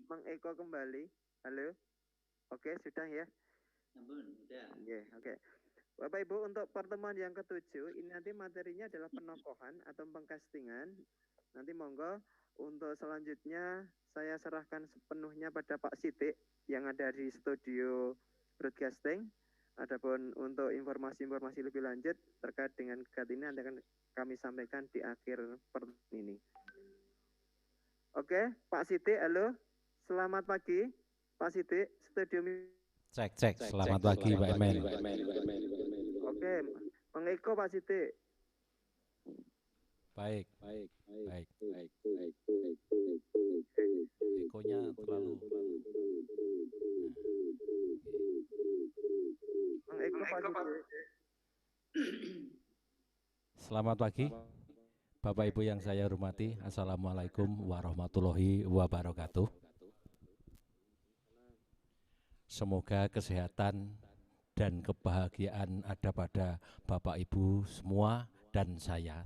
mengeko kembali. Halo. Oke, sudah ya. Ampun, sudah. Oke. Bapak Ibu, untuk pertemuan yang ketujuh, ini nanti materinya adalah penokohan atau pengcastingan. Nanti monggo untuk selanjutnya saya serahkan sepenuhnya pada Pak Siti yang ada di studio broadcasting. Adapun untuk informasi-informasi lebih lanjut terkait dengan kegiatan ini nanti akan kami sampaikan di akhir pertemuan ini. Oke, Pak Siti, halo. Selamat pagi, Pak Siti, studio. Cek. Selamat pagi, Pak Emen. Oke, mengeko Pak Siti. Baik. Ekonya terlalu. Mengeko Pak Siti. Selamat pagi, Bapak Ibu yang saya hormati. Assalamualaikum warahmatullahi wabarakatuh. Semoga kesehatan dan kebahagiaan ada pada Bapak Ibu semua dan saya.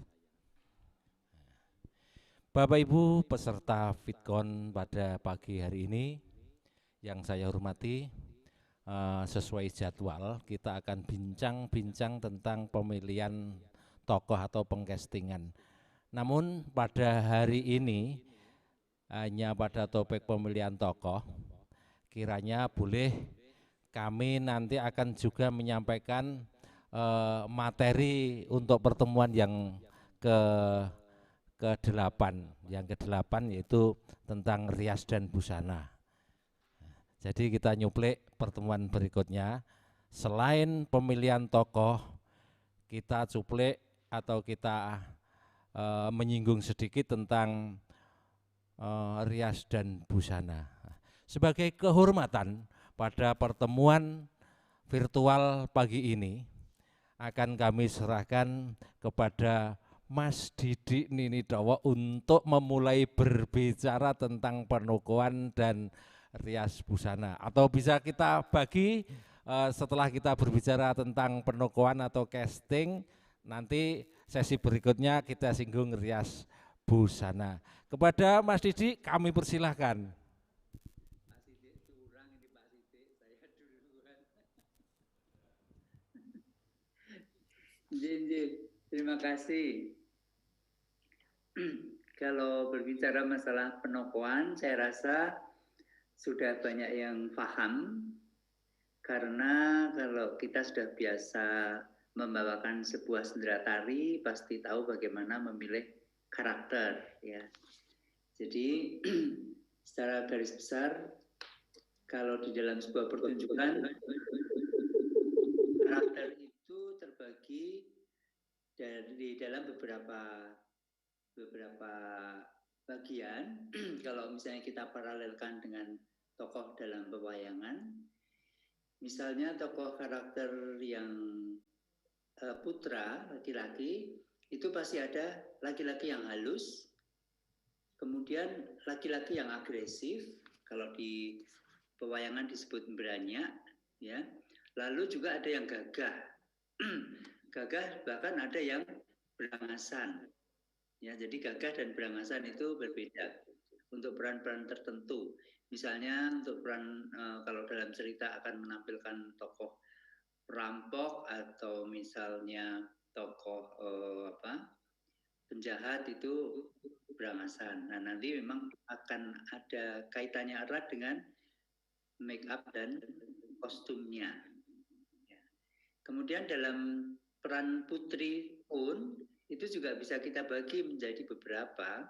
Bapak Ibu peserta Fitcon pada pagi hari ini yang saya hormati, sesuai jadwal kita akan bincang-bincang tentang pemilihan tokoh atau pengcastingan. Namun pada hari ini hanya pada topik pemilihan tokoh, kiranya boleh kami nanti akan juga menyampaikan materi untuk pertemuan yang ke-8, yaitu tentang rias dan busana. Jadi kita nyuplik pertemuan berikutnya, selain pemilihan tokoh, kita cuplik atau kita menyinggung sedikit tentang rias dan busana. Sebagai kehormatan pada pertemuan virtual pagi ini akan kami serahkan kepada Mas Didi Ninidawa untuk memulai berbicara tentang penokohan dan rias busana. Atau bisa kita bagi setelah kita berbicara tentang penokohan atau casting, nanti sesi berikutnya kita singgung rias busana. Kepada Mas Didi kami persilahkan. Pak Siti curang ini Pak Siti, saya duluan. Terima kasih. Kalau berbicara masalah penokohan, saya rasa sudah banyak yang paham, karena kalau kita sudah biasa membawakan sebuah sendera tari, pasti tahu bagaimana memilih karakter, ya. Jadi secara garis besar, kalau di dalam sebuah pertunjukan, karakter itu terbagi dari dalam beberapa bagian. Kalau misalnya kita paralelkan dengan tokoh dalam pewayangan, misalnya tokoh karakter yang putra, laki-laki, itu pasti ada laki-laki yang halus, kemudian laki-laki yang agresif, kalau di pewayangan disebut beranyak, ya. Lalu juga ada yang gagah, gagah, bahkan ada yang berangasan. Ya, jadi gagah dan berangasan itu berbeda untuk peran-peran tertentu. Misalnya untuk peran kalau dalam cerita akan menampilkan tokoh perampok atau misalnya tokoh penjahat itu berangasan. Nah, nanti memang akan ada kaitannya erat dengan make up dan kostumnya. Ya. Kemudian dalam peran putri pun itu juga bisa kita bagi menjadi beberapa,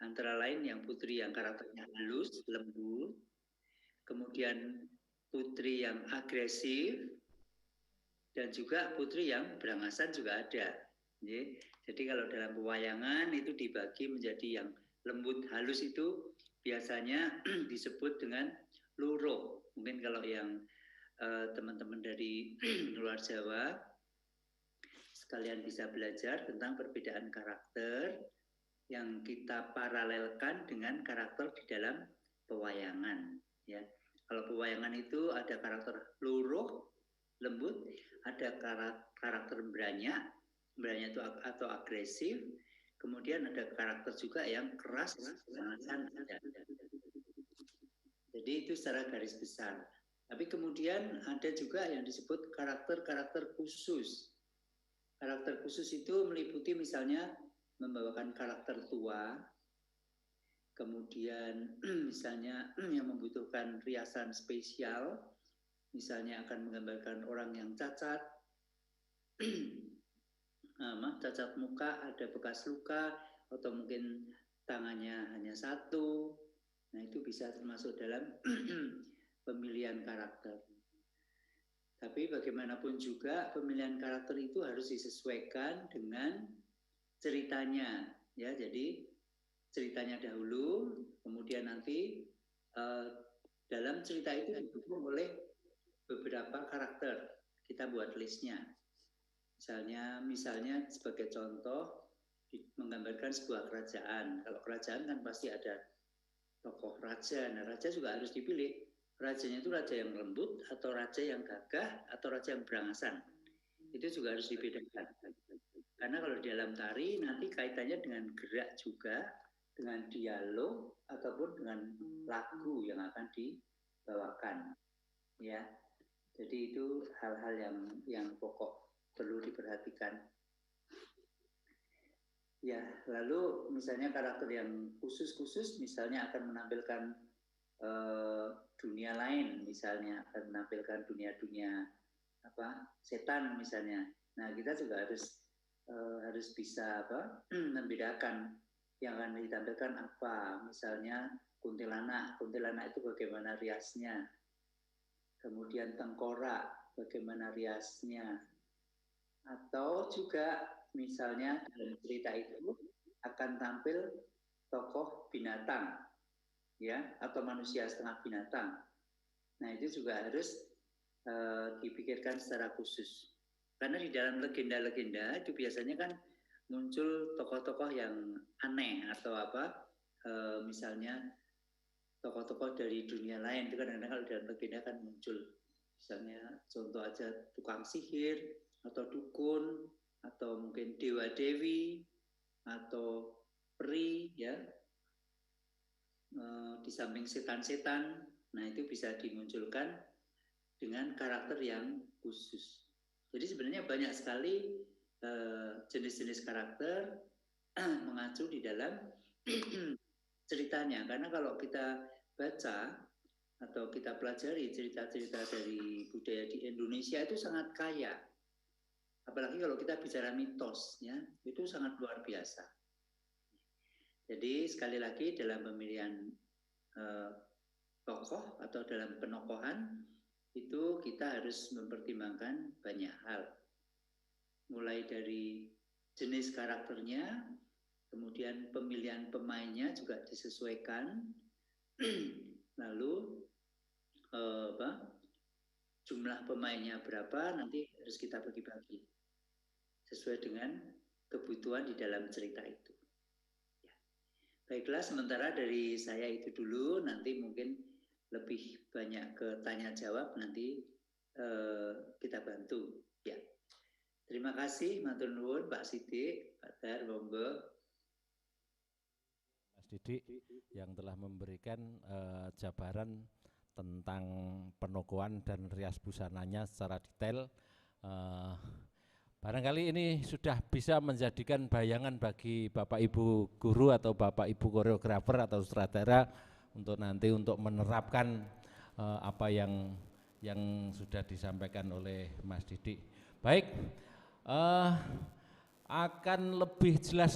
antara lain yang putri yang karakternya halus, lembut, kemudian putri yang agresif, dan juga putri yang berangasan juga ada. Jadi kalau dalam pewayangan itu dibagi menjadi yang lembut halus itu biasanya disebut dengan luruh. Mungkin kalau yang teman-teman dari luar Jawa sekalian bisa belajar tentang perbedaan karakter yang kita paralelkan dengan karakter di dalam pewayangan. Ya, kalau pewayangan itu ada karakter luruh, lembut, ada karakter beranyak itu atau agresif, kemudian ada karakter juga yang keras, sangat. Jadi itu secara garis besar. Tapi kemudian ada juga yang disebut karakter-karakter khusus. Karakter khusus itu meliputi misalnya membawakan karakter tua, kemudian misalnya yang membutuhkan riasan spesial, misalnya akan menggambarkan orang yang cacat, cacat muka, ada bekas luka, atau mungkin tangannya hanya satu. Nah, itu bisa termasuk dalam pemilihan karakter. Tapi bagaimanapun juga pemilihan karakter itu harus disesuaikan dengan ceritanya, ya. Jadi ceritanya dahulu, kemudian nanti dalam cerita itu didukung oleh beberapa karakter. Kita buat listnya. Misalnya sebagai contoh menggambarkan sebuah kerajaan. Kalau kerajaan kan pasti ada tokoh raja. Nah, raja juga harus dipilih. Rajanya itu raja yang lembut, atau raja yang gagah, atau raja yang berangasan. Itu juga harus dibedakan. Karena kalau di dalam tari nanti kaitannya dengan gerak juga, dengan dialog, ataupun dengan lagu yang akan dibawakan. Ya, jadi itu hal-hal yang pokok perlu diperhatikan. Ya, lalu misalnya karakter yang khusus-khusus misalnya akan menampilkan dunia lain, misalnya akan menampilkan dunia-dunia setan misalnya. Nah, kita juga harus bisa membedakan yang akan ditampilkan apa. Misalnya kuntilanak itu bagaimana riasnya. Kemudian tengkorak, bagaimana riasnya. Atau juga misalnya dalam cerita itu akan tampil tokoh binatang, ya, atau manusia setengah binatang. Nah, itu juga harus dipikirkan secara khusus. Karena di dalam legenda-legenda itu biasanya kan muncul tokoh-tokoh yang aneh atau misalnya tokoh-tokoh dari dunia lain. Itu kadang-kadang kalau dalam legenda kan muncul. Misalnya contoh aja tukang sihir, atau dukun, atau mungkin dewa-dewi, atau peri, ya, di samping setan-setan. Nah, itu bisa dimunculkan dengan karakter yang khusus. Jadi sebenarnya banyak sekali jenis-jenis karakter mengacu di dalam ceritanya. Karena kalau kita baca atau kita pelajari cerita-cerita dari budaya di Indonesia itu sangat kaya. Apalagi kalau kita bicara mitos, ya, itu sangat luar biasa. Jadi sekali lagi dalam pemilihan tokoh atau dalam penokohan itu kita harus mempertimbangkan banyak hal. Mulai dari jenis karakternya, kemudian pemilihan pemainnya juga disesuaikan, lalu jumlah pemainnya berapa nanti harus kita bagi-bagi sesuai dengan kebutuhan di dalam cerita itu. Ya. Baiklah, sementara dari saya itu dulu, nanti mungkin lebih banyak ke tanya jawab nanti kita bantu. Ya. Terima kasih, matur nuwun Pak Sidik, Pak Dar, monggo. Mas Didik yang telah memberikan jabaran tentang penokohan dan rias busananya secara detail. Barangkali ini sudah bisa menjadikan bayangan bagi Bapak Ibu guru atau Bapak Ibu koreografer atau sutradara untuk nanti untuk menerapkan apa yang sudah disampaikan oleh Mas Didik. Baik, akan lebih jelas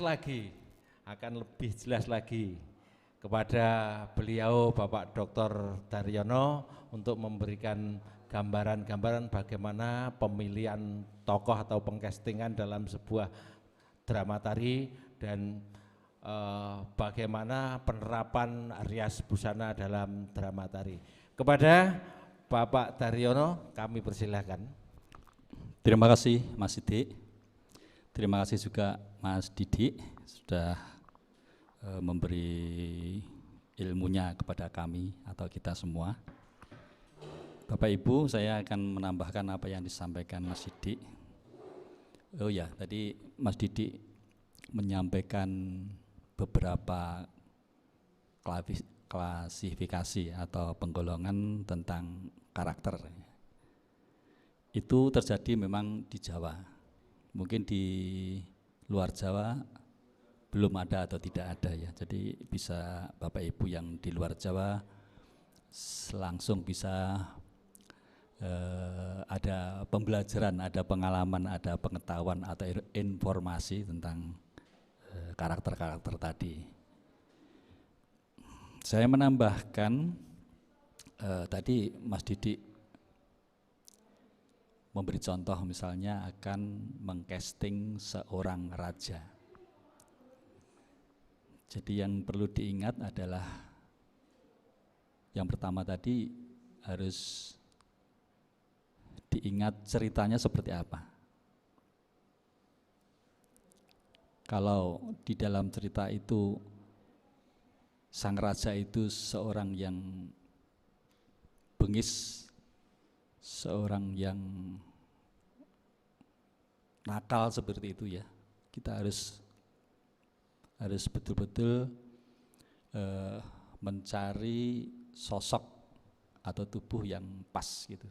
lagi kepada beliau Bapak Dr. Daryono untuk memberikan gambaran-gambaran bagaimana pemilihan tokoh atau pengcastingan dalam sebuah drama tari dan bagaimana penerapan rias busana dalam drama tari. Kepada Bapak Daryono kami persilahkan. Terima kasih Mas Didik. Terima kasih juga Mas Didik sudah memberi ilmunya kepada kami atau kita semua. Bapak Ibu, saya akan menambahkan apa yang disampaikan Mas Didik. Oh ya, tadi Mas Didik menyampaikan beberapa klasifikasi atau penggolongan tentang karakter. Itu terjadi memang di Jawa. Mungkin di luar Jawa belum ada atau tidak ada ya. Jadi bisa Bapak Ibu yang di luar Jawa langsung bisa ada pembelajaran, ada pengalaman, ada pengetahuan atau informasi tentang karakter-karakter tadi. Saya menambahkan tadi Mas Didik memberi contoh misalnya akan mengcasting seorang raja. Jadi yang perlu diingat adalah yang pertama tadi harus diingat ceritanya seperti apa. Kalau di dalam cerita itu sang raja itu seorang yang bengis, seorang yang nakal seperti itu ya, kita harus betul-betul mencari sosok atau tubuh yang pas gitu.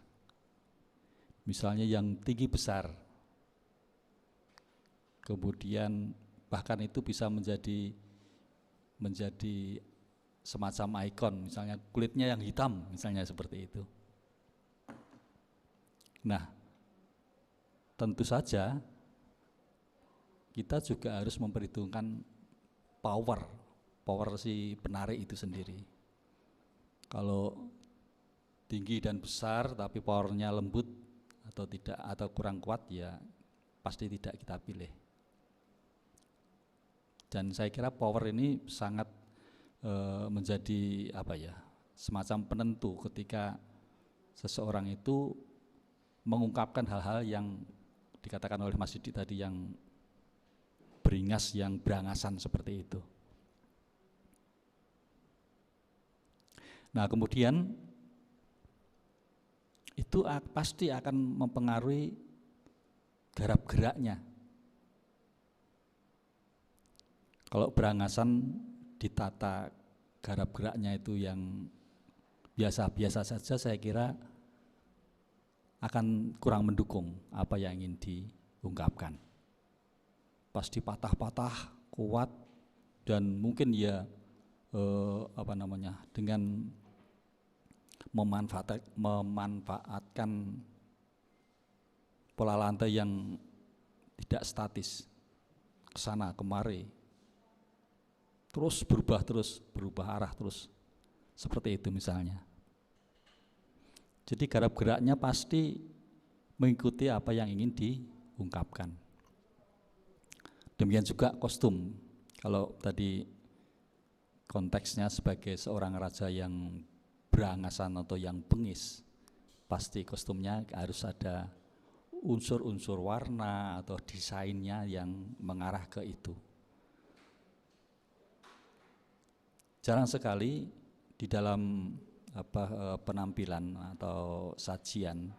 Misalnya yang tinggi besar, kemudian bahkan itu bisa menjadi semacam ikon, misalnya kulitnya yang hitam, misalnya seperti itu. Nah, tentu saja kita juga harus memperhitungkan power si penarik itu sendiri. Kalau tinggi dan besar tapi powernya lembut atau tidak atau kurang kuat, ya pasti tidak kita pilih. Dan saya kira power ini sangat menjadi semacam penentu ketika seseorang itu mengungkapkan hal-hal yang dikatakan oleh Mas Didik tadi, yang beringas, yang berangasan seperti itu. Nah, kemudian itu pasti akan mempengaruhi garap geraknya. Kalau berangasan ditata garap geraknya itu yang biasa-biasa saja, saya kira akan kurang mendukung apa yang ingin diungkapkan. Pasti patah-patah, kuat, dan mungkin ya dengan memanfaatkan pola lantai yang tidak statis, kesana kemari, terus berubah arah terus, seperti itu misalnya. Jadi garap geraknya pasti mengikuti apa yang ingin diungkapkan. Demikian juga kostum. Kalau tadi konteksnya sebagai seorang raja yang berangasan atau yang bengis, pasti kostumnya harus ada unsur-unsur warna atau desainnya yang mengarah ke itu. Jarang sekali di dalam penampilan atau sajian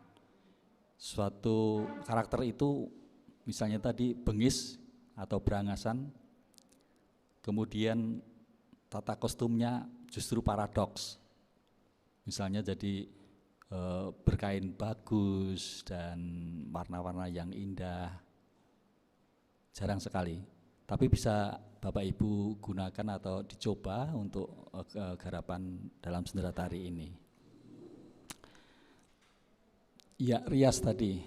suatu karakter itu, misalnya tadi bengis atau berangasan, kemudian tata kostumnya justru paradoks. Misalnya jadi berkain bagus dan warna-warna yang indah, jarang sekali. Tapi bisa Bapak Ibu gunakan atau dicoba untuk garapan dalam sendera tari ini. Ya, rias tadi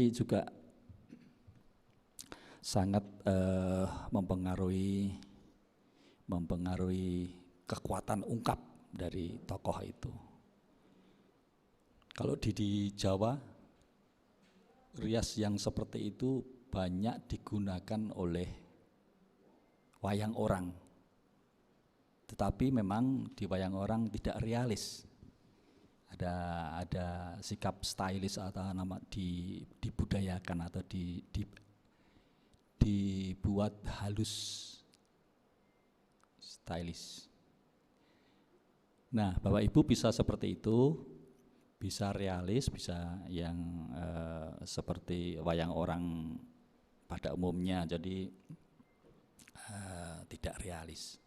juga sangat mempengaruhi kekuatan ungkap dari tokoh itu. Kalau di Jawa, rias yang seperti itu banyak digunakan oleh wayang orang, tetapi memang di wayang orang tidak realis. Ada sikap stylish atau dibudayakan atau dibuat halus, stylish. Nah, Bapak Ibu bisa seperti itu, bisa realis, bisa yang seperti wayang orang pada umumnya, jadi tidak realis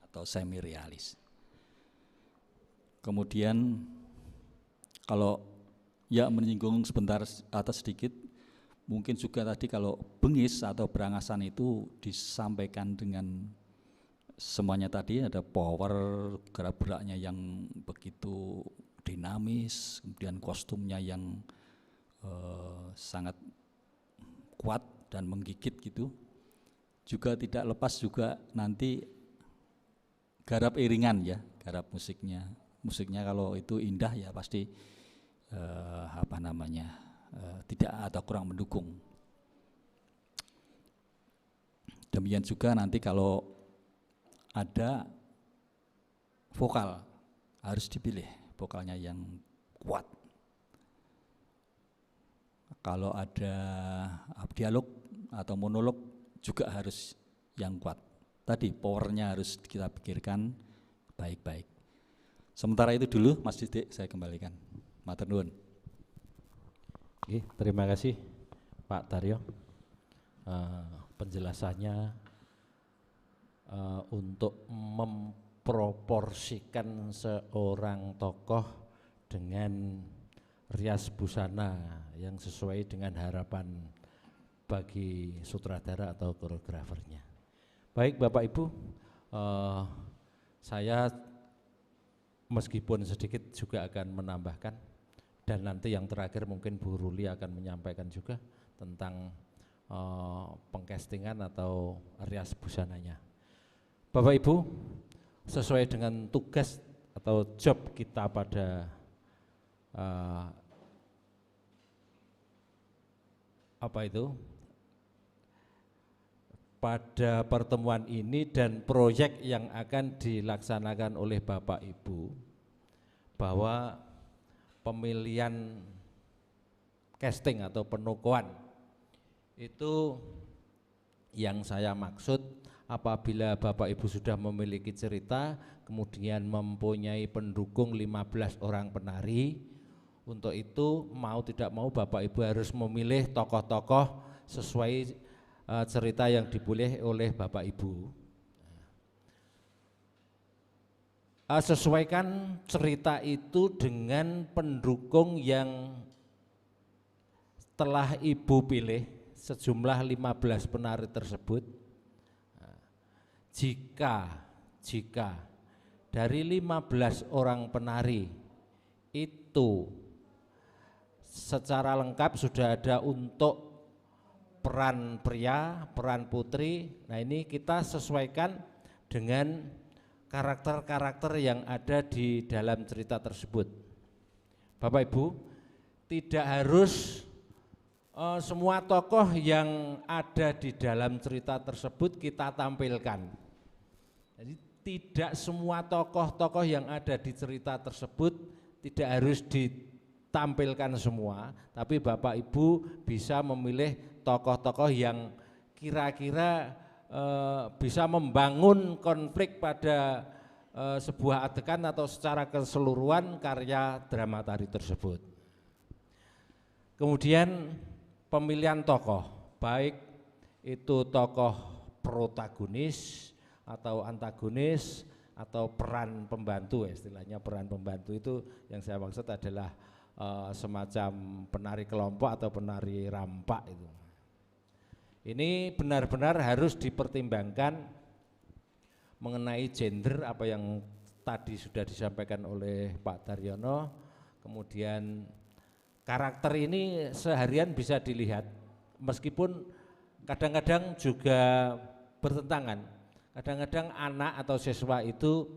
atau semi realis. Kemudian kalau ya menyinggung sebentar atas sedikit, mungkin juga tadi kalau bengis atau berangasan itu disampaikan dengan semuanya tadi, ada power gerak-geraknya yang begitu dinamis, kemudian kostumnya yang sangat kuat dan menggigit gitu. Juga tidak lepas juga nanti garap iringan ya, garap musiknya. Musiknya kalau itu indah ya pasti tidak atau kurang mendukung. Demikian juga nanti kalau ada vokal harus dipilih vokalnya yang kuat. Kalau ada dialog atau monolog juga harus yang kuat. Tadi powernya harus kita pikirkan baik-baik. Sementara itu dulu Mas Didik, saya kembalikan. Matur nuwun. Oke, terima kasih Pak Taryo. Penjelasannya untuk memproporsikan seorang tokoh dengan rias busana yang sesuai dengan harapan bagi sutradara atau koreografernya. Baik Bapak Ibu, saya meskipun sedikit juga akan menambahkan, dan nanti yang terakhir mungkin Bu Ruli akan menyampaikan juga tentang pengcastingan atau rias busananya. Bapak Ibu, sesuai dengan tugas atau job kita pada pada pertemuan ini dan proyek yang akan dilaksanakan oleh Bapak Ibu, bahwa pemilihan casting atau penokohan itu yang saya maksud apabila Bapak Ibu sudah memiliki cerita, kemudian mempunyai pendukung 15 orang penari, untuk itu mau tidak mau Bapak Ibu harus memilih tokoh-tokoh sesuai cerita yang dipilih oleh Bapak Ibu. Sesuaikan cerita itu dengan pendukung yang telah Ibu pilih, sejumlah 15 penari tersebut. Jika dari 15 orang penari itu secara lengkap sudah ada untuk peran pria, peran putri, nah ini kita sesuaikan dengan karakter-karakter yang ada di dalam cerita tersebut. Bapak Ibu, tidak harus semua tokoh yang ada di dalam cerita tersebut kita tampilkan. Jadi tidak semua tokoh-tokoh yang ada di cerita tersebut tidak harus ditampilkan semua, tapi Bapak Ibu bisa memilih tokoh-tokoh yang kira-kira bisa membangun konflik pada sebuah adegan atau secara keseluruhan karya drama tari tersebut. Kemudian pemilihan tokoh, baik itu tokoh protagonis atau antagonis atau peran pembantu, istilahnya peran pembantu itu yang saya maksud adalah semacam penari kelompok atau penari rampak itu. Ini benar-benar harus dipertimbangkan mengenai gender, apa yang tadi sudah disampaikan oleh Pak Daryono. Kemudian karakter ini seharian bisa dilihat, meskipun kadang-kadang juga bertentangan. Kadang-kadang anak atau siswa itu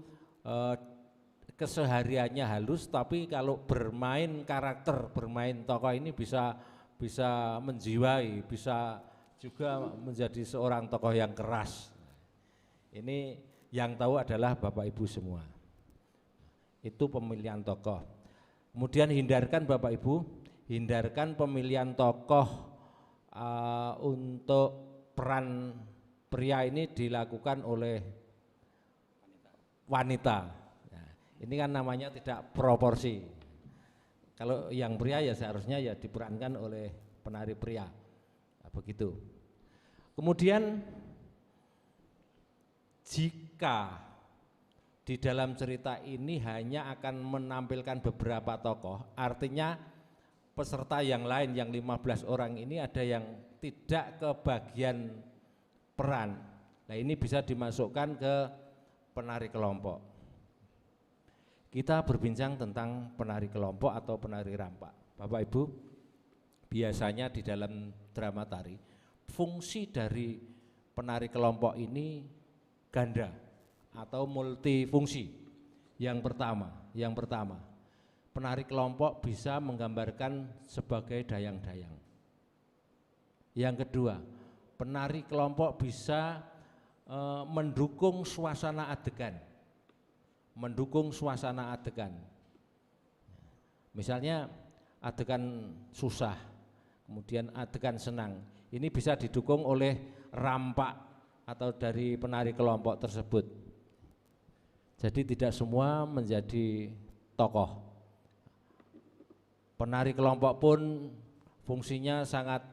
kesehariannya halus, tapi kalau bermain karakter, bermain tokoh ini bisa menjiwai, bisa juga menjadi seorang tokoh yang keras. Ini yang tahu adalah Bapak Ibu semua. Itu pemilihan tokoh. Kemudian hindarkan Bapak Ibu, hindarkan pemilihan tokoh untuk peran pria ini dilakukan oleh wanita. Nah, ini kan namanya tidak proporsi. Kalau yang pria ya seharusnya ya diperankan oleh penari pria. Begitu. Kemudian jika di dalam cerita ini hanya akan menampilkan beberapa tokoh, artinya peserta yang lain yang 15 orang ini ada yang tidak kebagian peran. Nah, ini bisa dimasukkan ke penari kelompok. Kita berbincang tentang penari kelompok atau penari rampak. Bapak Ibu, biasanya di dalam drama tari, fungsi dari penari kelompok ini ganda atau multifungsi. Yang pertama, penari kelompok bisa menggambarkan sebagai dayang-dayang. Yang kedua, penari kelompok bisa mendukung suasana adegan. Misalnya adegan susah, kemudian adegan senang, ini bisa didukung oleh rampak atau dari penari kelompok tersebut. Jadi tidak semua menjadi tokoh. Penari kelompok pun fungsinya sangat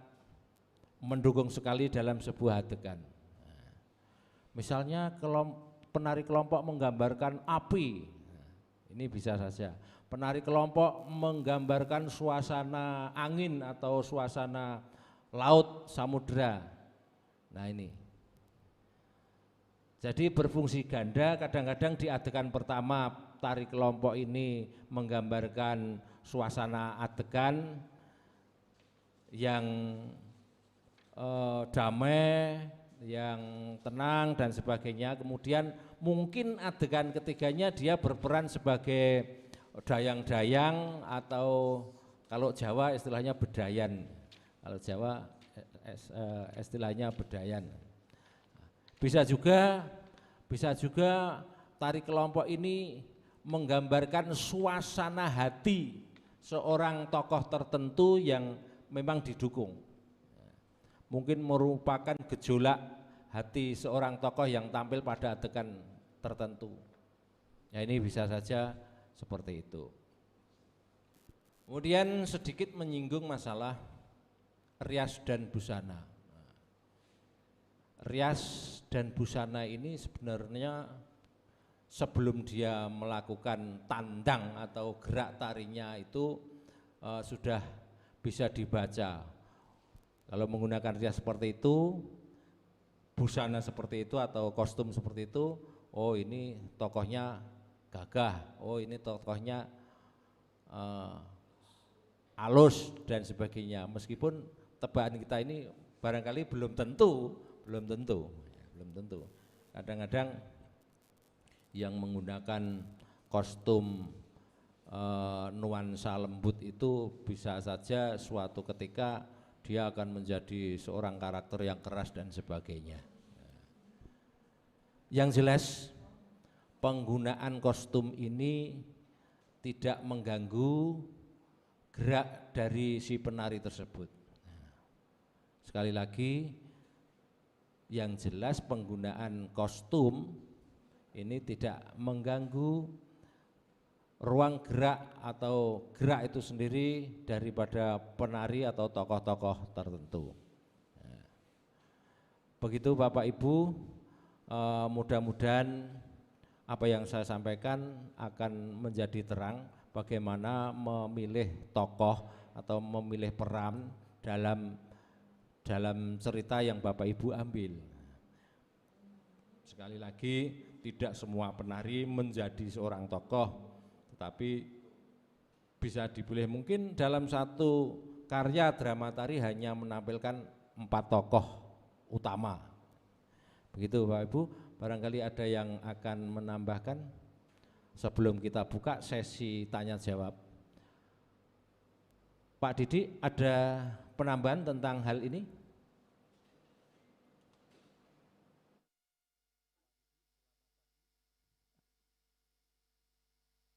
mendukung sekali dalam sebuah adegan. Misalnya penari kelompok menggambarkan api, ini bisa saja. Penari kelompok menggambarkan suasana angin atau suasana laut, samudera. Nah ini. Jadi berfungsi ganda, kadang-kadang di adegan pertama tari kelompok ini menggambarkan suasana adegan yang damai, yang tenang dan sebagainya. Kemudian mungkin adegan ketiganya dia berperan sebagai dayang-dayang atau kalau Jawa istilahnya bedayan. Kalau Jawa istilahnya bedayan. Bisa juga tari kelompok ini menggambarkan suasana hati seorang tokoh tertentu yang memang didukung. Mungkin merupakan gejolak hati seorang tokoh yang tampil pada adegan tertentu. Ya, ini bisa saja seperti itu. Kemudian sedikit menyinggung masalah rias dan busana. Rias dan busana ini sebenarnya sebelum dia melakukan tandang atau gerak tarinya itu sudah bisa dibaca. Kalau menggunakan rias seperti itu, busana seperti itu atau kostum seperti itu, oh ini tokohnya gagah, oh ini tokohnya alus dan sebagainya. Meskipun tebakan kita ini barangkali belum tentu. Kadang-kadang yang menggunakan kostum nuansa lembut itu bisa saja suatu ketika dia akan menjadi seorang karakter yang keras dan sebagainya. Yang jelas penggunaan kostum ini tidak mengganggu gerak dari si penari tersebut. Sekali lagi, yang jelas penggunaan kostum ini tidak mengganggu ruang gerak atau gerak itu sendiri daripada penari atau tokoh-tokoh tertentu. Begitu Bapak Ibu, mudah-mudahan apa yang saya sampaikan akan menjadi terang bagaimana memilih tokoh atau memilih peran dalam cerita yang Bapak Ibu ambil. Sekali lagi, tidak semua penari menjadi seorang tokoh, tetapi bisa dipilih. Mungkin dalam satu karya drama tari hanya menampilkan 4 tokoh utama. Begitu Bapak Ibu, barangkali ada yang akan menambahkan sebelum kita buka sesi tanya jawab. Pak Didi, ada penambahan tentang hal ini?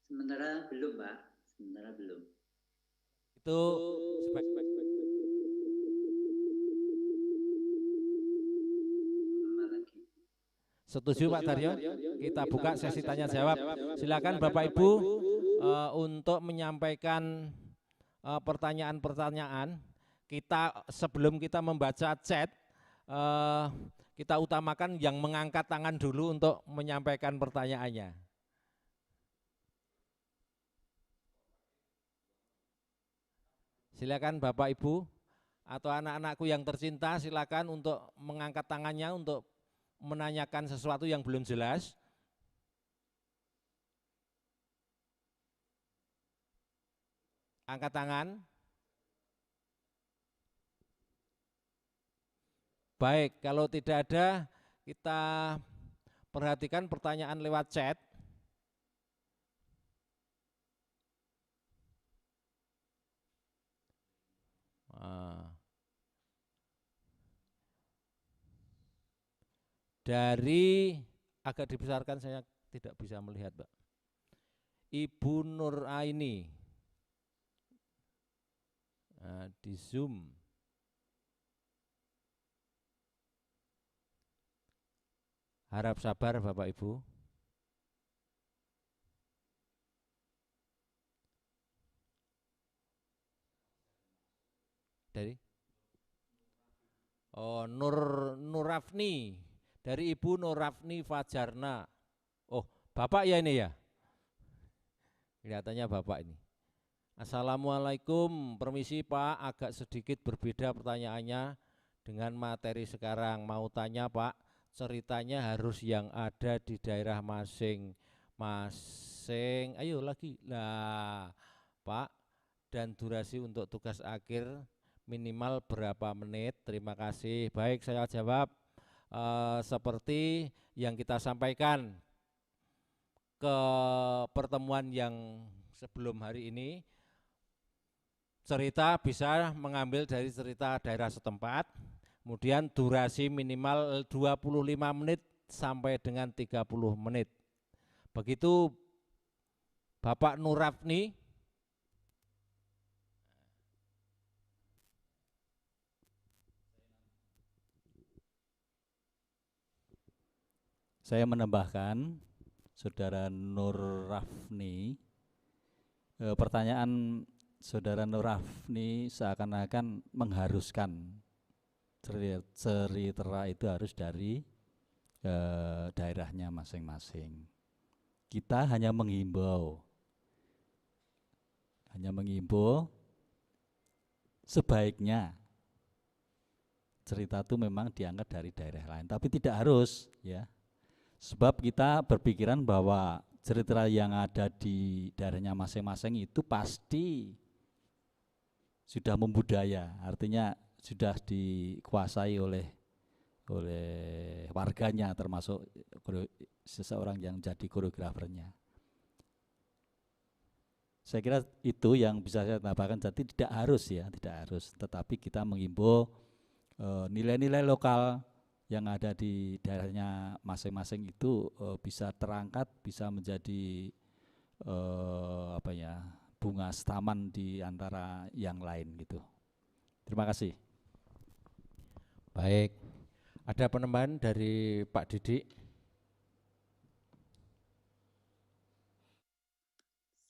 Sementara belum, Pak. Sementara belum. Itu setuju Pak Daryo? Kita buka sesi tanya jawab. Silakan Bapak Ibu untuk menyampaikan pertanyaan-pertanyaan. Sebelum kita membaca chat, kita utamakan yang mengangkat tangan dulu untuk menyampaikan pertanyaannya. Silakan Bapak Ibu atau anak-anakku yang tercinta, silakan untuk mengangkat tangannya untuk menanyakan sesuatu yang belum jelas. Angkat tangan. Baik, kalau tidak ada, kita perhatikan pertanyaan lewat chat. Dari agak dibesarkan, saya tidak bisa melihat, Pak. Ibu Nur Aini. Di Zoom. Harap sabar Bapak Ibu. Dari Nurafni, dari Ibu Nurafni Fajarna. Oh, Bapak ya ini ya? Kelihatannya Bapak ini. Assalamualaikum, permisi Pak, agak sedikit berbeda pertanyaannya dengan materi sekarang. Mau tanya Pak, ceritanya harus yang ada di daerah masing-masing. Ayo lagi lah Pak, dan durasi untuk tugas akhir minimal berapa menit? Terima kasih. Baik, saya jawab seperti yang kita sampaikan ke pertemuan yang sebelum hari ini. Cerita bisa mengambil dari cerita daerah setempat, kemudian durasi minimal 25 menit sampai dengan 30 menit. Begitu Bapak Nurafni. Saya menambahkan, Saudara Nurafni, pertanyaan Saudara Nurafni seakan-akan mengharuskan cerita itu harus dari daerahnya masing-masing. Kita hanya menghimbau sebaiknya cerita itu memang diangkat dari daerah lain, tapi tidak harus ya. Sebab kita berpikiran bahwa cerita yang ada di daerahnya masing-masing itu pasti sudah membudaya, artinya sudah dikuasai oleh warganya, termasuk seseorang yang jadi koreografernya. Saya kira itu yang bisa saya tambahkan. Jadi tidak harus ya, tidak harus, tetapi kita menghimbau nilai-nilai lokal yang ada di daerahnya masing-masing itu bisa terangkat, bisa menjadi bunga setaman di antara yang lain gitu. Terima kasih. Baik, ada penambahan dari Pak Didik.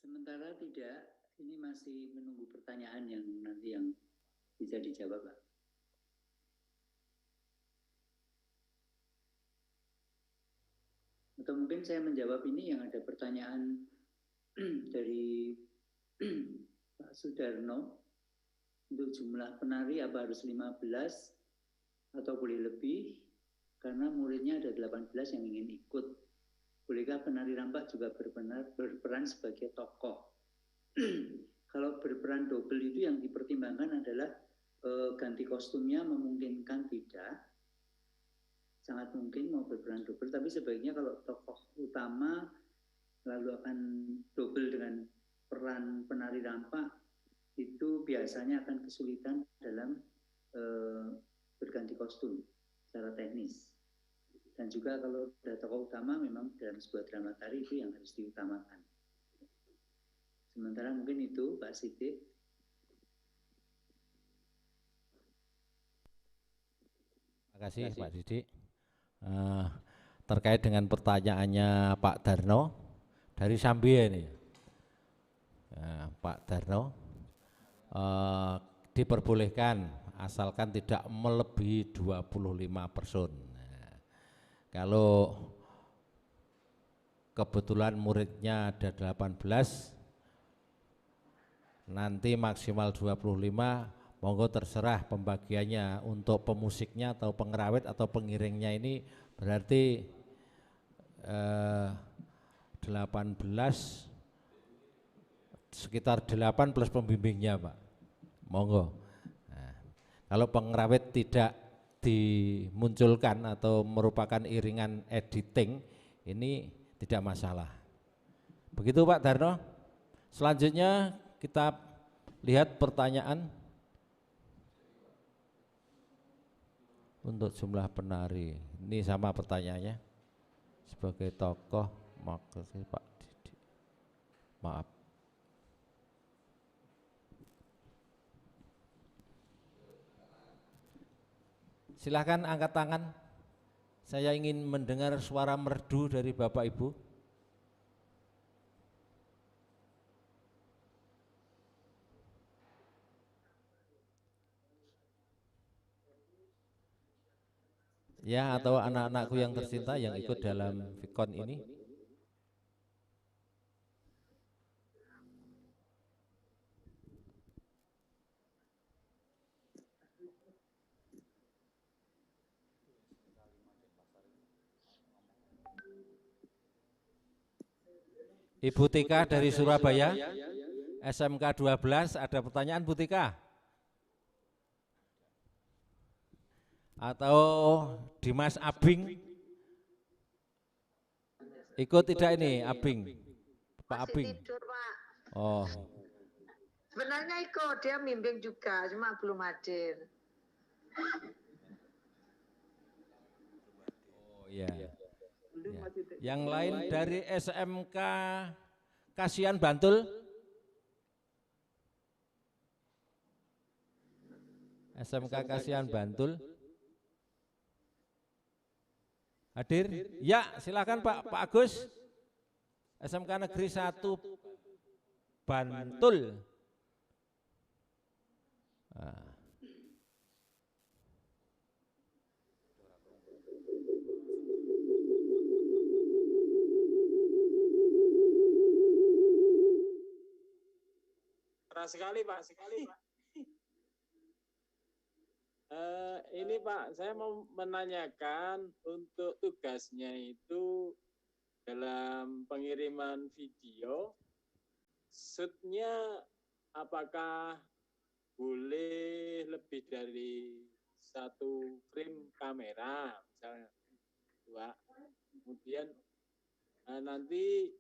Sementara tidak, ini masih menunggu pertanyaan yang nanti yang bisa dijawab, Pak. Atau mungkin saya menjawab ini yang ada pertanyaan dari Pak Sudarno, untuk jumlah penari apa harus 15 atau boleh lebih, karena muridnya ada 18 yang ingin ikut. Bolehkah penari rampak juga berperan sebagai tokoh? Kalau berperan double itu yang dipertimbangkan adalah ganti kostumnya memungkinkan tidak, sangat mungkin mau berperan double, tapi sebaiknya kalau tokoh utama lalu akan double dengan peran penari rampak, itu biasanya akan kesulitan dalam berganti kostum secara teknis. Dan juga kalau ada tokoh utama, memang dalam sebuah drama tari itu yang harus diutamakan. Sementara mungkin itu Pak Sidik. Terima kasih Pak Didik. Terkait dengan pertanyaannya Pak Darno dari Sambia ini, Pak Darno, diperbolehkan asalkan tidak melebihi 25 person. Kalau kebetulan muridnya ada 18, nanti maksimal 25, monggo terserah pembagiannya. Untuk pemusiknya atau pengerawit atau pengiringnya ini berarti 18, sekitar 8 plus pembimbingnya Pak, monggo. Nah, kalau pengerawit tidak dimunculkan atau merupakan iringan editing, ini tidak masalah. Begitu Pak Darno. Selanjutnya kita lihat pertanyaan untuk jumlah penari. Ini sama pertanyaannya. Sebagai tokoh, maksudnya Pak Didi. Maaf. Silahkan angkat tangan. Saya ingin mendengar suara merdu dari Bapak Ibu. Ya, atau anak-anakku yang tercinta yang ikut dalam Vicon ini. Ibu Tika dari Surabaya, SMK 12, ada pertanyaan Bu Tika? Atau Dimas Abing? Ikut tidak ini Abing? Pak Abing? Tidur, Pak. Oh. Sebenarnya ikut, dia bimbing juga, cuma belum hadir. Oh iya. Ya. Yang lain dari SMK Kasihan Bantul? SMK Kasihan Bantul? Hadir? Ya, silakan Pak Agus. SMK Negeri 1 Bantul. Nah. Sekali Pak. Ini Pak, saya mau menanyakan untuk tugasnya itu dalam pengiriman video, shootnya apakah boleh lebih dari 1 frame kamera, misalnya 2, kemudian nanti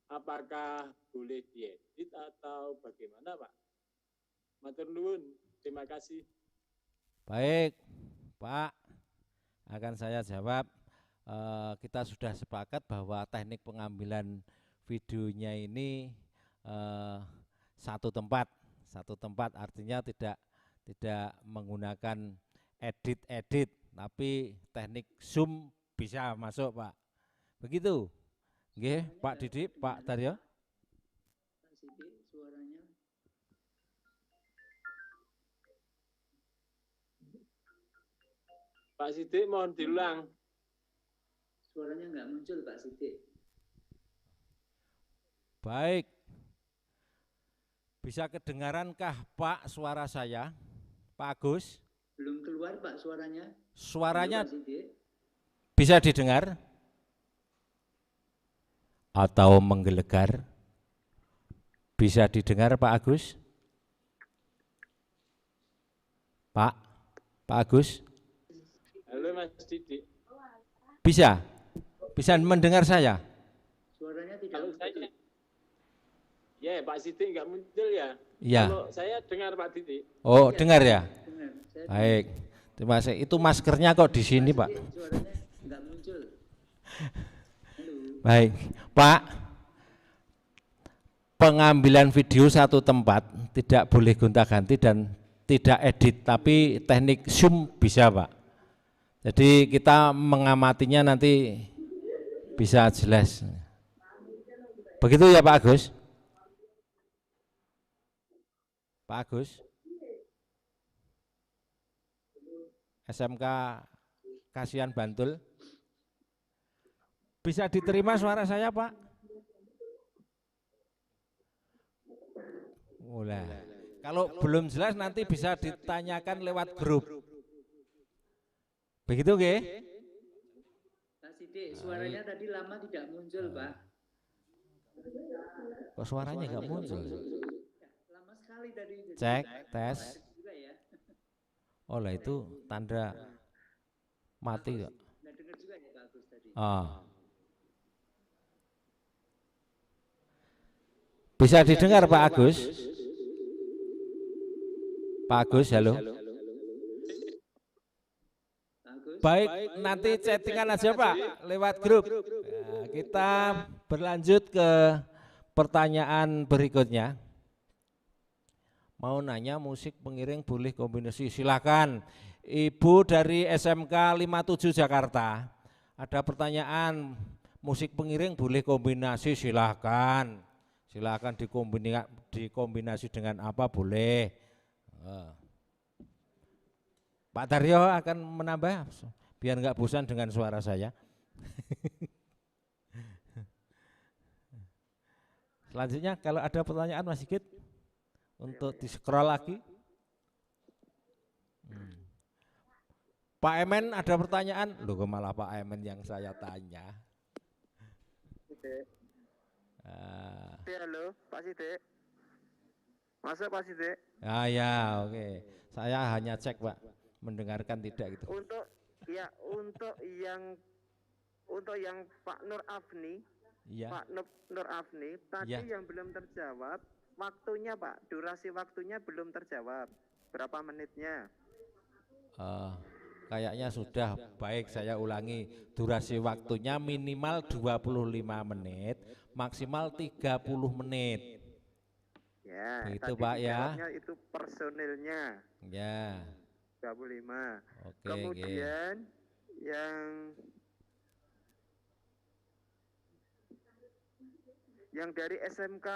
apakah boleh diedit atau bagaimana Pak? Matur nuwun, terima kasih. Baik, Pak, akan saya jawab. Kita sudah sepakat bahwa teknik pengambilan videonya ini satu tempat artinya tidak menggunakan edit, tapi teknik zoom bisa masuk Pak. Begitu, nggih Pak Didi, Pak Daryo. Pak Sidik, suaranya. Pak Sidik mohon diulang. Suaranya nggak muncul Pak Sidik. Baik. Bisa kedengarankah Pak suara saya? Pak Agus? Belum keluar Pak suaranya. Suaranya Pak Sidik. bisa didengar? Atau menggelegar? Bisa didengar Pak Agus? Pak Agus? Halo Mas Didi. Bisa mendengar saya? Suaranya tidak Kalau muncul. saya, ya Pak Sidik nggak muncul ya? Iya. Kalau saya dengar Pak Didi. Oh, Iya, dengar ya? Dengar. Saya Baik. Terima kasih. Itu maskernya kok di sini, Pak? Sidik, suaranya nggak muncul. Halo. Baik, Pak. Pengambilan video satu tempat tidak boleh gonta-ganti dan tidak edit, tapi teknik zoom bisa, Pak. Jadi kita mengamatinya nanti bisa jelas. Begitu ya Pak Agus? Pak Agus? SMK Kasihan Bantul. Bisa diterima suara saya Pak? Mulai. Kalau belum jelas nanti bisa ditanyakan lewat grup. Begitu nggih? Pak Sidik, suaranya tadi lama tidak muncul, Pak. Kok suaranya nggak muncul? Lama sekali tadi. Cek, tes. Juga ya. Oh lah itu tanda mati kok. Nggak dengar juga ya Pak Agus tadi. Bisa didengar Pak Agus? Pak Agus, halo. Baik, nanti chattingan aja Pak, lewat grup. Nah, kita berlanjut ke pertanyaan berikutnya. Mau nanya musik pengiring boleh kombinasi, silakan. Ibu dari SMK 57 Jakarta, ada pertanyaan musik pengiring boleh kombinasi, silakan. Silakan dikombinasi dengan apa boleh. Pak Daryo akan menambah biar nggak bosan dengan suara saya. Selanjutnya kalau ada pertanyaan Mas Sigit untuk di scroll lagi. Pak Emen ada pertanyaan? Loh kok malah Pak Emen yang saya tanya. Halo Pak Sidik. Masuk Pak Sidik. Ya oke. Saya hanya cek Pak, mendengarkan tidak gitu. Untuk yang Pak Nur Afni, ya. Pak Nur Afni tadi yang belum terjawab waktunya Pak, durasi waktunya belum terjawab. Berapa menitnya? Kayaknya sudah. Baik, saya ulangi. Durasi waktunya minimal 25 menit, maksimal 30 menit. Ya, itu Pak ya. Itu personilnya. Ya. 25. Oke, kemudian yang dari SMK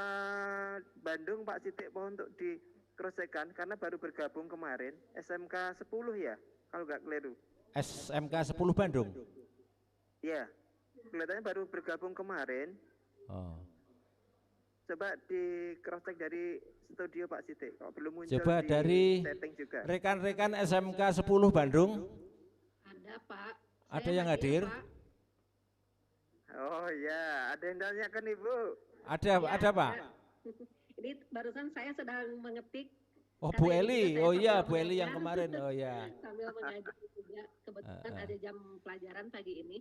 Bandung Pak Sidik mohon untuk di cross-check-kan karena baru bergabung kemarin. SMK 10 ya, kalau nggak keliru. SMK 10 Bandung. Iya. Kelihatannya baru bergabung kemarin. Coba di cross check dari studio Pak Sidik. Kalau belum muncul coba di dari setting juga. Rekan-rekan SMK 10 Bandung. Ada Pak. Ada yang hadir? Pak. Oh ya, ada yang tanyakan Ibu. Ada Pak. Ini barusan saya sedang mengetik. Oh Bu Eli, oh iya Bu Eli yang kemarin, oh ya. Sambil mengajar juga, kebetulan ada jam pelajaran pagi ini.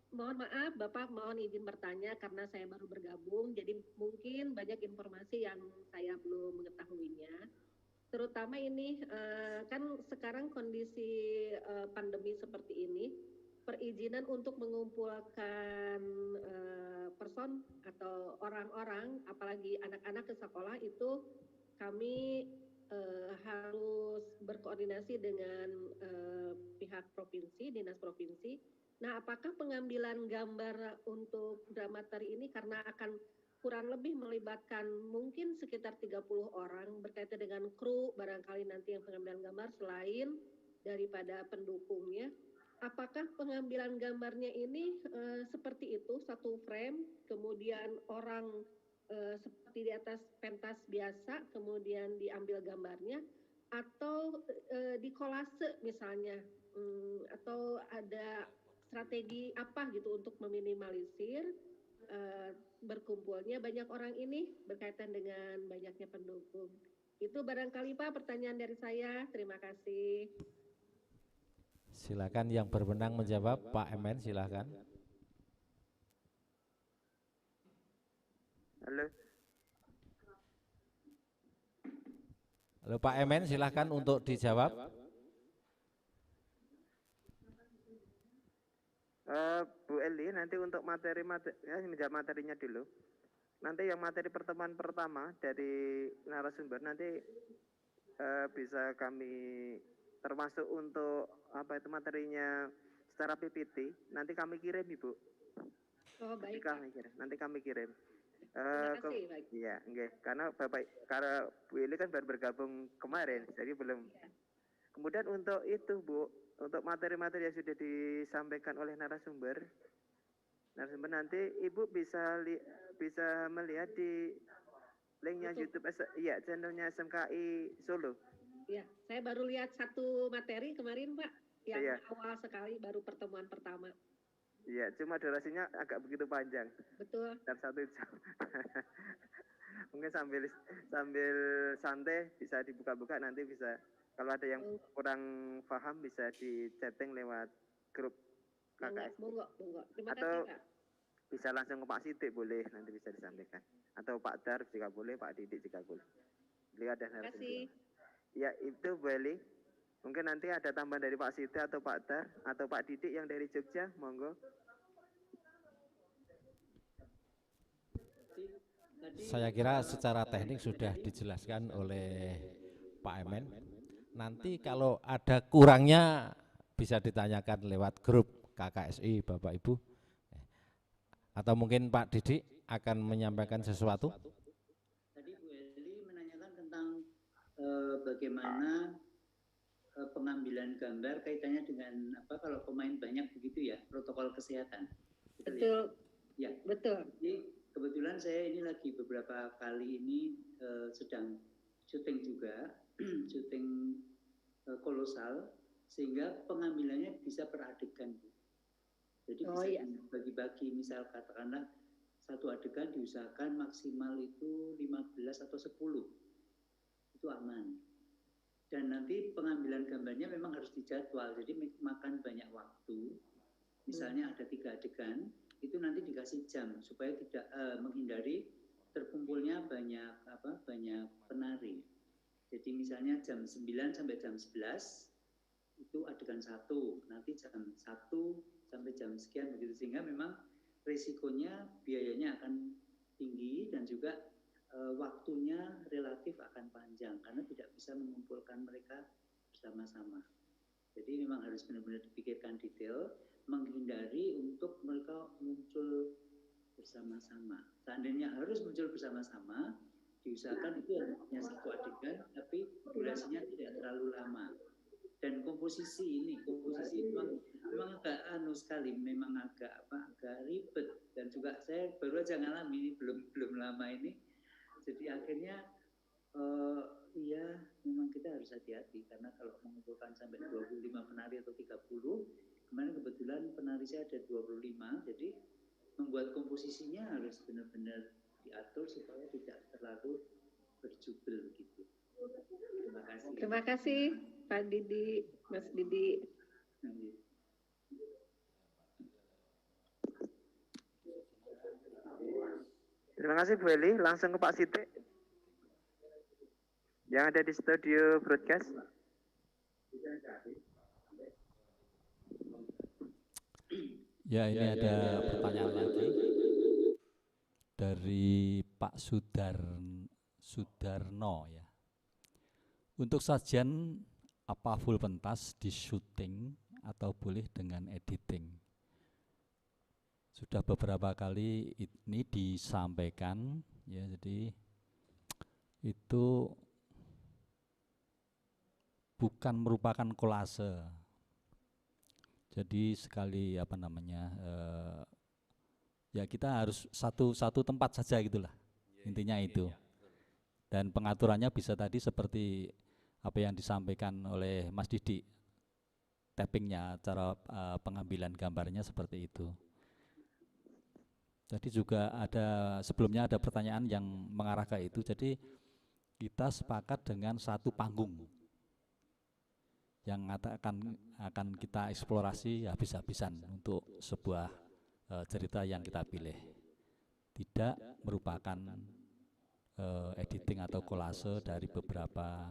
Mohon maaf Bapak, mohon izin bertanya karena saya baru bergabung, jadi mungkin banyak informasi yang saya belum mengetahuinya. Terutama ini kan sekarang kondisi pandemi seperti ini, perizinan untuk mengumpulkan person atau orang-orang, apalagi anak-anak ke sekolah itu kami harus berkoordinasi dengan pihak provinsi, dinas provinsi. Nah, apakah pengambilan gambar untuk dramatari ini karena akan kurang lebih melibatkan mungkin sekitar 30 orang berkaitan dengan kru, barangkali nanti yang pengambilan gambar selain daripada pendukungnya. Apakah pengambilan gambarnya ini seperti itu, satu frame, kemudian orang seperti di atas pentas biasa, kemudian diambil gambarnya, atau di kolase misalnya, atau ada strategi apa gitu untuk meminimalisir berkumpulnya banyak orang ini berkaitan dengan banyaknya pendukung. Itu barangkali Pak pertanyaan dari saya. Terima kasih. Silakan yang berwenang menjawab, Pak Emen silakan. Halo. Halo Pak Emen silakan untuk dijawab. Bu Eli, nanti untuk materi ya menjawab materinya dulu. Nanti yang materi pertemuan pertama dari narasumber nanti bisa kami termasuk untuk apa itu materinya secara PPT. Nanti kami kirim Ibu. Oh baik. Nanti kami kirim. Terima kasih. Baik. Iya, enggak. Karena Bu Eli kan baru bergabung kemarin, jadi belum. Ya. Kemudian untuk itu Bu, untuk materi-materi yang sudah disampaikan oleh narasumber nanti Ibu bisa melihat di linknya Betul. YouTube, iya channelnya SMKI Solo. Ya, saya baru lihat satu materi kemarin, Pak, yang Iya. awal sekali, baru pertemuan pertama. Iya, cuma durasinya agak begitu panjang. Betul. Dan 1 jam. Mungkin sambil santai bisa dibuka-buka, nanti bisa kalau ada yang kurang paham bisa di chatting lewat grup KKS. Monggo. Terima Atau kasih, Pak. bisa langsung ke Pak Sidik boleh, nanti bisa disampaikan. Atau Pak Dar jika boleh, Pak Didik jika boleh. Beliau ada Terima kasih. Ya itu Bu Eli. Mungkin nanti ada tambahan dari Pak Sidik atau Pak Dar atau Pak Didik yang dari Jogja, monggo. Saya kira secara teknik sudah dijelaskan oleh Pak Emen. Nanti kalau ada kurangnya bisa ditanyakan lewat grup KKSI Bapak Ibu. Atau mungkin Pak Didik akan menyampaikan sesuatu. Tadi Bu Eli menanyakan tentang bagaimana pengambilan gambar kaitannya dengan apa kalau pemain banyak begitu ya, protokol kesehatan. Betul. Ya. Betul. Jadi kebetulan saya ini lagi beberapa kali ini sedang syuting juga, syuting kolosal, sehingga pengambilannya bisa per adegan. Jadi bisa bagi-bagi, misal katakanlah satu adegan diusahakan maksimal itu 15 atau 10, itu aman. Dan nanti pengambilan gambarnya memang harus dijadwal, jadi makan banyak waktu. Misalnya ada 3 adegan, itu nanti dikasih jam supaya tidak menghindari terkumpulnya banyak penari. Jadi misalnya jam 9 sampai jam 11 itu adegan 1, nanti jam 1 sampai jam sekian begitu, sehingga memang risikonya biayanya akan tinggi dan juga waktunya relatif akan panjang karena tidak bisa mengumpulkan mereka bersama-sama. Jadi memang harus benar-benar dipikirkan detail, menghindari untuk mereka muncul bersama-sama. Seandainya harus muncul bersama-sama, diusahakan itu hanya satu adegan, tapi durasinya tidak terlalu lama. Dan komposisi memang agak sekali, memang agak ribet, dan juga saya baru aja ngalami belum lama ini. Jadi akhirnya memang kita harus hati-hati karena kalau mengumpulkan sampai 25 penari atau 30, kemarin kebetulan penari saya ada 25, jadi membuat komposisinya harus benar-benar diatur supaya tidak terlalu berjubel gitu. Terima kasih. Terima kasih Pak Didi, Mas Didi. Terima kasih Bu Eli. Langsung ke Pak Sidik yang ada di studio broadcast. Ya, ini ada pertanyaan lagi dari Pak Sudarno ya. Untuk sajian apa full pentas di syuting atau boleh dengan editing? Sudah beberapa kali ini disampaikan ya, jadi itu bukan merupakan kolase. Jadi sekali ya kita harus satu tempat saja gitulah, intinya itu. Dan pengaturannya bisa tadi seperti apa yang disampaikan oleh Mas Didi, tappingnya, cara pengambilan gambarnya seperti itu. Jadi juga sebelumnya ada pertanyaan yang mengarah ke itu. Jadi kita sepakat dengan satu panggung yang akan kita eksplorasi habis-habisan untuk sebuah cerita yang kita pilih. Tidak merupakan editing atau kolase dari beberapa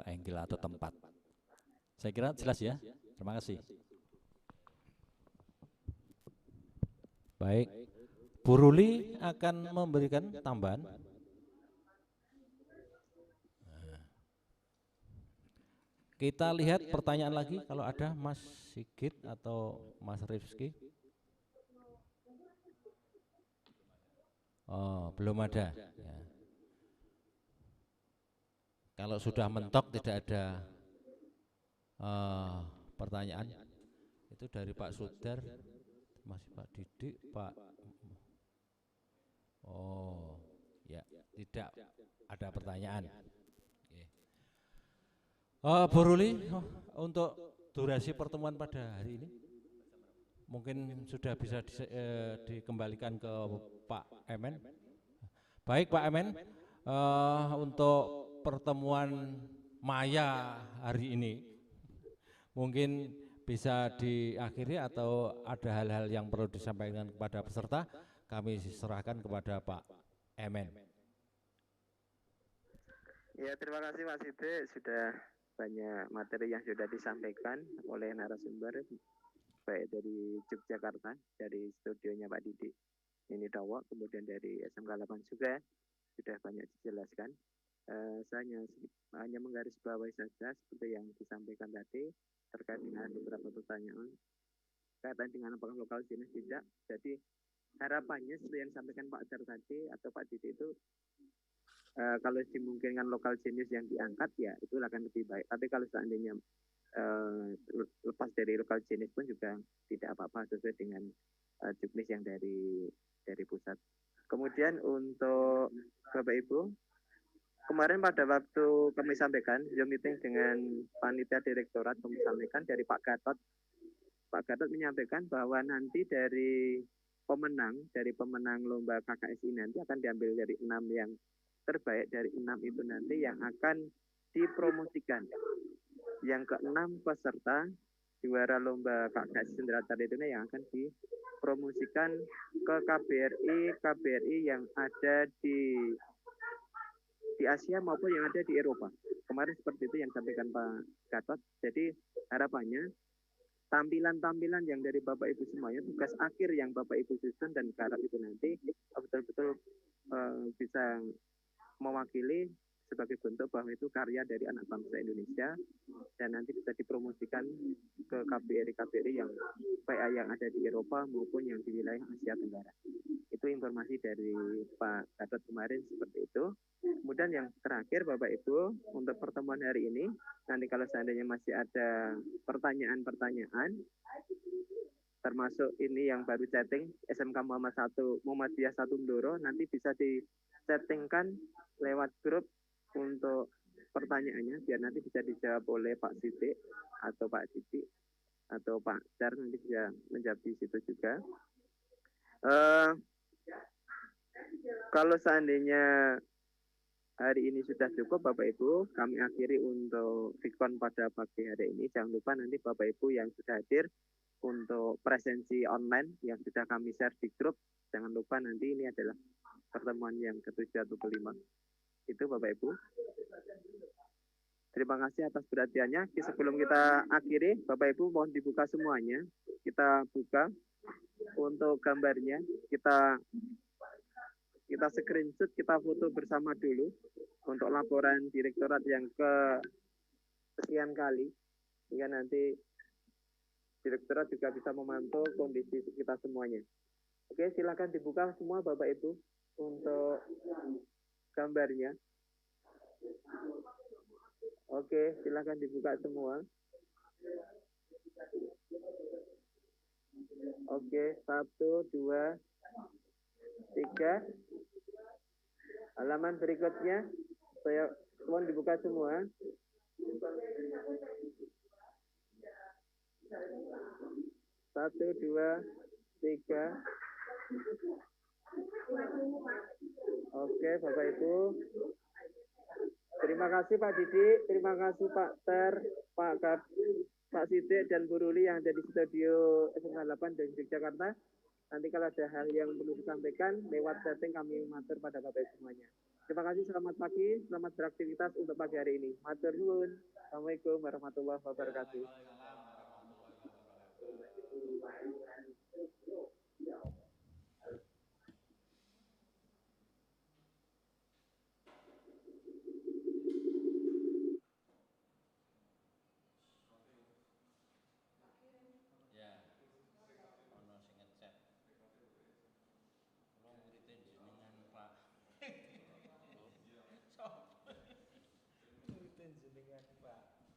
angle atau tempat. Saya kira jelas ya. Terima kasih. Baik, Bu Ruli akan memberikan tambahan. Kita lihat pertanyaan lagi kalau ada, Mas Sigit atau Mas Rifki. Oh, belum ada. Ya. Kalau sudah mentok tidak ada pertanyaan. Itu dari Pak Sudar, masih Pak Didik, Pak. Oh, ya. Tidak ada pertanyaan. Bu Ruli, untuk durasi pertemuan pada hari ini mungkin sudah bisa dikembalikan ke Pak Emen. Baik Pak Emen, untuk pertemuan Maya hari ini mungkin bisa diakhiri atau ada hal-hal yang perlu disampaikan kepada peserta, kami serahkan kepada Pak Emen. Ya, terima kasih Pak Sidik, sudah banyak materi yang sudah disampaikan oleh narasumber baik dari Yogyakarta, dari studionya Pak Didik ini Dawo, kemudian dari SMK 8 juga sudah banyak dijelaskan. Saya hanya menggarisbawahi saja seperti yang disampaikan tadi terkait dengan beberapa pertanyaan kaitan dengan apakah lokal jenis tidak. Jadi harapannya seperti yang disampaikan Pak Dar tadi atau Pak Didik itu kalau dimungkinkan lokal jenis yang diangkat ya itu akan lebih baik. Tapi kalau seandainya lepas dari lokal jenis pun juga tidak apa-apa sesuai dengan juknis yang dari pusat. Kemudian untuk Bapak Ibu, kemarin pada waktu kami sampaikan Zoom meeting dengan panitia direktorat, kami sampaikan dari Pak Gatot menyampaikan bahwa nanti dari pemenang lomba KKS ini nanti akan diambil dari 6 yang terbaik dari 6 itu nanti yang akan dipromosikan. Yang ke-6 peserta juara lomba KKS Senderatari itu yang akan dipromosikan ke KBRI yang ada di Asia maupun yang ada di Eropa. Kemarin seperti itu yang disampaikan Pak Gatot. Jadi harapannya tampilan-tampilan yang dari Bapak Ibu semuanya, tugas akhir yang Bapak Ibu susun dan garap itu nanti betul-betul bisa mewakili sebagai bentuk bahwa itu karya dari anak bangsa Indonesia dan nanti bisa dipromosikan ke KBRI yang baik yang ada di Eropa maupun yang di wilayah Asia Tenggara. Itu informasi dari Pak Gatot kemarin seperti itu. Kemudian yang terakhir Bapak Ibu, untuk pertemuan hari ini, nanti kalau seandainya masih ada pertanyaan-pertanyaan, termasuk ini yang baru chatting, SMK Muhammadiyah 1 Ndoro, nanti bisa di-chattingkan lewat grup untuk pertanyaannya, biar nanti bisa dijawab oleh Pak Sidik atau Pak Didik atau Pak Dar, nanti bisa menjawab di situ juga. Kalau seandainya hari ini sudah cukup Bapak Ibu, kami akhiri untuk Vikon pada pagi hari ini. Jangan lupa nanti Bapak Ibu yang sudah hadir untuk presensi online yang sudah kami share di grup, jangan lupa nanti ini adalah pertemuan yang ke-7 atau ke-5. Itu Bapak Ibu. Terima kasih atas perhatiannya. Sebelum kita akhiri, Bapak Ibu mohon dibuka semuanya. Kita buka untuk gambarnya. Kita screenshot, kita foto bersama dulu untuk laporan direktorat yang ke sekian kali. Sehingga nanti direktorat juga bisa memantau kondisi kita semuanya. Oke, silakan dibuka semua Bapak Ibu untuk gambarnya. Oke, silakan dibuka semua. Oke, 1, 2, 3. Halaman berikutnya, saya mohon dibuka semua. 1, 2, 3. Oke, Bapak Ibu. Terima kasih Pak Didik, terima kasih Pak Ter, Pak Sidik dan Bu Ruli yang ada di studio SMK 8 dan Yogyakarta. Nanti kalau ada hal yang perlu disampaikan lewat chatting kami matur pada Bapak Ibu semuanya. Terima kasih, selamat pagi, selamat beraktivitas untuk pagi hari ini. Matur nuwun. Assalamualaikum warahmatullahi wabarakatuh.